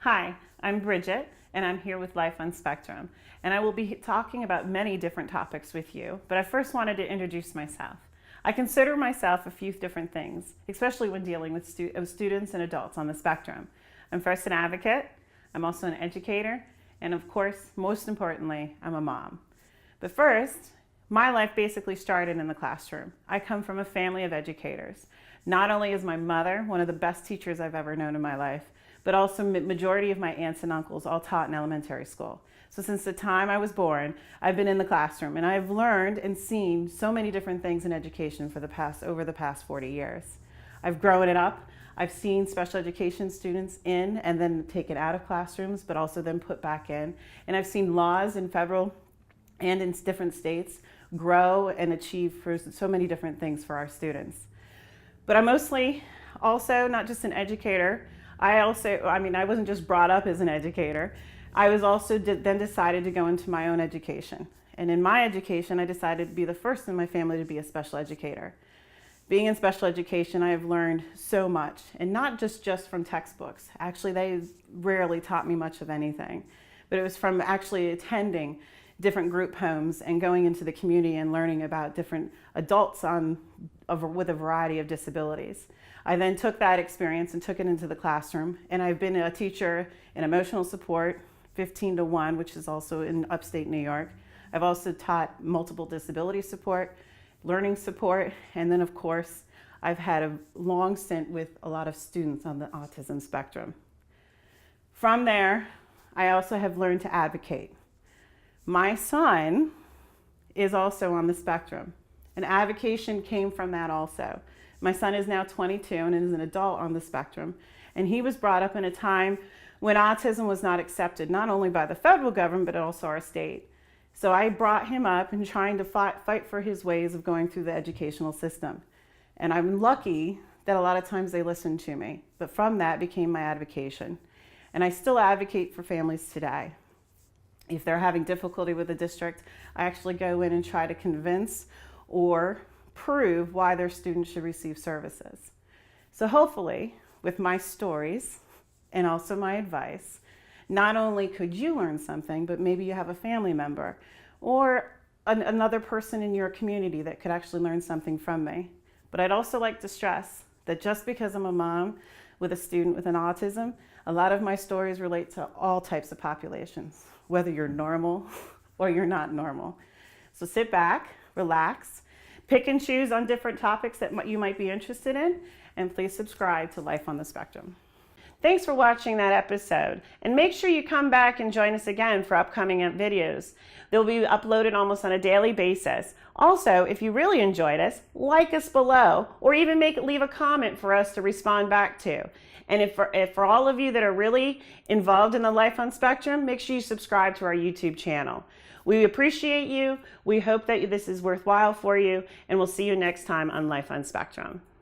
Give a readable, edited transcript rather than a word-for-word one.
Hi, I'm Bridget, and I'm here with Life on Spectrum, and I will be talking about many different topics with you, but I first wanted to introduce myself. I consider myself a few different things, especially when dealing with students and adults on the spectrum. I'm first an advocate, I'm also an educator, and of course, most importantly, I'm a mom. But first, my life basically started in the classroom. I come from a family of educators. Not only is my mother one of the best teachers I've ever known in my life, but also majority of my aunts and uncles all taught in elementary school. So since the time I was born, I've been in the classroom, and I've learned and seen so many different things in education over the past 40 years. I've grown it up. I've seen special education students in and then taken out of classrooms, but also then put back in. And I've seen laws in federal and in different states grow and achieve for so many different things for our students. But I'm mostly also not just an educator. I wasn't just brought up as an educator. I was also then decided to go into my own education. And in my education, I decided to be the first in my family to be a special educator. Being in special education, I have learned so much, and not just from textbooks. Actually, they rarely taught me much of anything, but it was from actually attending different group homes and going into the community and learning about different adults with a variety of disabilities. I then took that experience and took it into the classroom, and I've been a teacher in emotional support, 15-to-1, which is also in upstate New York. I've also taught multiple disability support, learning support, and then of course, I've had a long stint with a lot of students on the autism spectrum. From there, I also have learned to advocate. My son is also on the spectrum, and advocation came from that also. My son is now 22 and is an adult on the spectrum, and he was brought up in a time when autism was not accepted, not only by the federal government, but also our state. So I brought him up and trying to fight for his ways of going through the educational system. And I'm lucky that a lot of times they listened to me, but from that became my advocation. And I still advocate for families today. If they're having difficulty with the district, I actually go in and try to convince or prove why their students should receive services. So hopefully, with my stories and also my advice, not only could you learn something, but maybe you have a family member or another person in your community that could actually learn something from me. But I'd also like to stress that just because I'm a mom with a student with an autism, a lot of my stories relate to all types of populations, whether you're normal or you're not normal. So sit back, relax, pick and choose on different topics that you might be interested in, and please subscribe to Life on the Spectrum. Thanks for watching that episode, and make sure you come back and join us again for upcoming videos. They'll be uploaded almost on a daily basis. Also, if you really enjoyed us, like us below, or even leave a comment for us to respond back to. And if for all of you that are really involved in the Life on Spectrum, make sure you subscribe to our YouTube channel. We appreciate you. We hope that this is worthwhile for you, and we'll see you next time on Life on Spectrum.